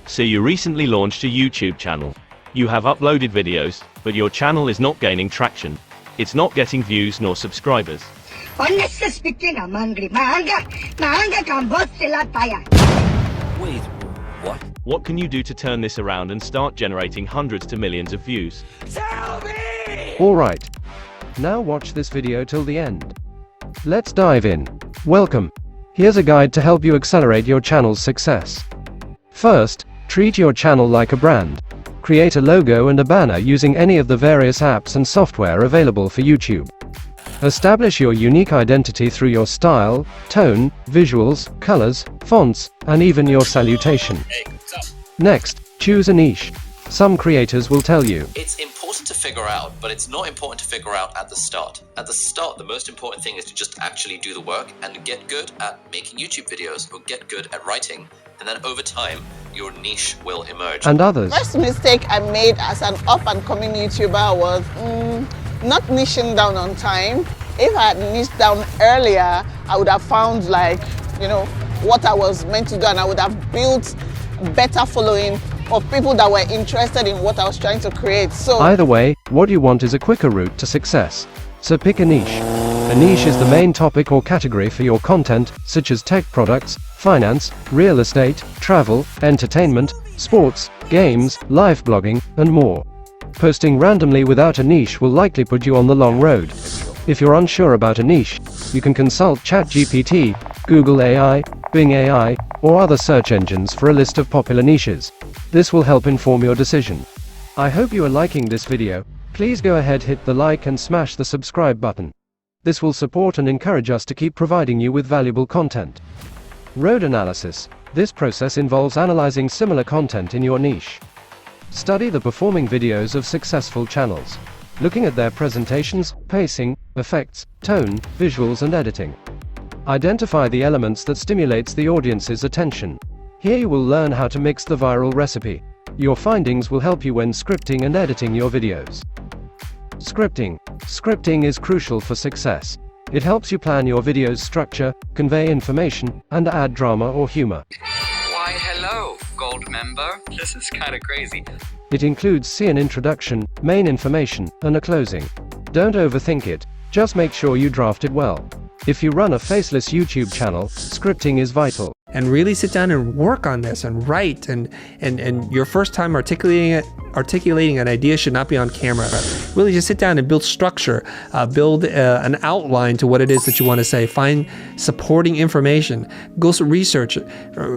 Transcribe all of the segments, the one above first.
So you recently launched a YouTube channel. You have uploaded videos, but your channel is not gaining traction. It's not getting views nor subscribers. Honestly speaking, I'm angry. My anger can burst till I fire. Wait, what? What can you do to turn this around and start generating hundreds to millions of views? Tell me! Alright. Now watch this video till the end. Let's dive in. Welcome. Here's a guide to help you accelerate your channel's success. First, treat your channel like a brand. Create a logo and a banner using any of the various apps and software available for YouTube. Establish your unique identity through your style, tone, visuals, colors, fonts, and even your salutation. Hey, what's up? Next, choose a niche. Some creators will tell you, It's important to figure out, but it's not important to figure out at the start. At the start, the most important thing is to just actually do the work and get good at making YouTube videos or get good at writing. And then over time, your niche will emerge. and others. First mistake I made as an up-and-coming YouTuber was not niching down on time. If I had niched down earlier, I would have found what I was meant to do, and I would have built better following of people that were interested in what I was trying to create. So Either way, what you want is a quicker route to success. So pick a niche. A niche is the main topic or category for your content, such as tech products, finance, real estate, travel, entertainment, sports, games, live blogging, and more. Posting randomly without a niche will likely put you on the long road. If you're unsure about a niche, you can consult ChatGPT, Google AI, Bing AI, or other search engines for a list of popular niches. This will help inform your decision. I hope you are liking this video. Please go ahead, hit the like and smash the subscribe button. This will support and encourage us to keep providing you with valuable content. Road analysis. This process involves analyzing similar content in your niche. Study the performing videos of successful channels, looking at their presentations, pacing, effects, tone, visuals and editing. Identify the elements that stimulates the audience's attention. Here you will learn how to mix the viral recipe. Your findings will help you when scripting and editing your videos. Scripting. Scripting is crucial for success. It helps you plan your video's structure, convey information, and add drama or humor. Why, hello, gold member. This is kind of crazy. It includes an introduction, main information, and a closing. Don't overthink it, just make sure you draft it well. If you run a faceless YouTube channel, scripting is vital. And really sit down and work on this and write, and your first time articulating an idea should not be on camera. Really just sit down and build structure, build an outline to what it is that you want to say, find supporting information, go research,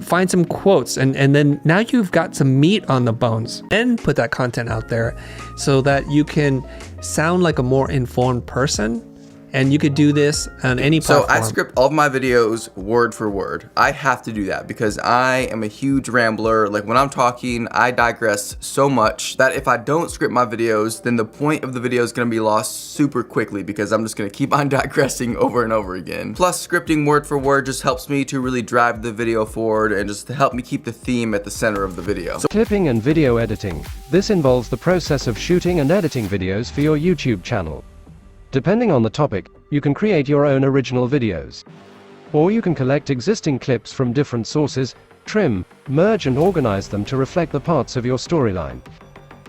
find some quotes, and then now you've got some meat on the bones, and put that content out there so that you can sound like a more informed person. And you could do this on any platform. So I script all of my videos word for word. I have to do that because I am a huge rambler. Like when I'm talking, I digress so much that if I don't script my videos, then the point of the video is gonna be lost super quickly because I'm just gonna keep on digressing over and over again. Plus, scripting word for word just helps me to really drive the video forward and just to help me keep the theme at the center of the video. Clipping and video editing. This involves the process of shooting and editing videos for your YouTube channel. Depending on the topic, you can create your own original videos. Or you can collect existing clips from different sources, trim, merge and organize them to reflect the parts of your storyline.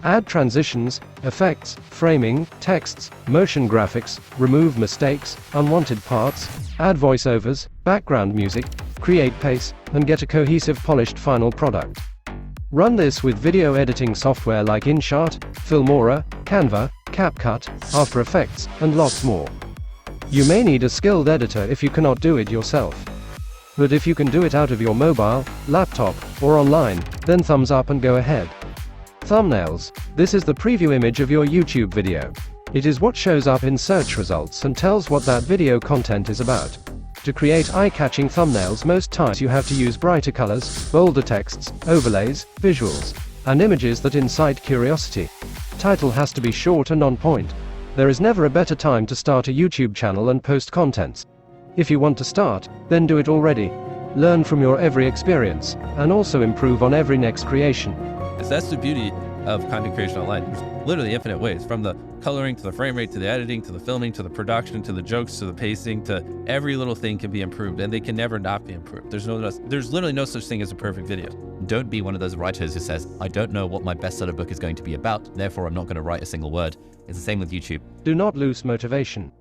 Add transitions, effects, framing, texts, motion graphics, remove mistakes, unwanted parts, add voiceovers, background music, create pace, and get a cohesive polished final product. Run this with video editing software like InShot, Filmora, Canva, CapCut, After Effects, and lots more. You may need a skilled editor if you cannot do it yourself. But if you can do it out of your mobile, laptop, or online, then thumbs up and go ahead. Thumbnails. This is the preview image of your YouTube video. It is what shows up in search results and tells what that video content is about. To create eye-catching thumbnails, most times you have to use brighter colors, bolder texts, overlays, visuals, and images that incite curiosity. Title has to be short and on point. There is never a better time to start a YouTube channel and post contents. If you want to start, then do it already. Learn from your every experience, and also improve on every next creation. That's the beauty. of content creation online. There's literally infinite ways, from the coloring to the frame rate to the editing to the filming to the production to the jokes to the pacing to every little thing can be improved, and they can never not be improved. There's literally no such thing as a perfect video. Don't be one of those writers who says, I don't know what my bestseller book is going to be about, therefore I'm not going to write a single word. It's the same with YouTube. Do not lose motivation.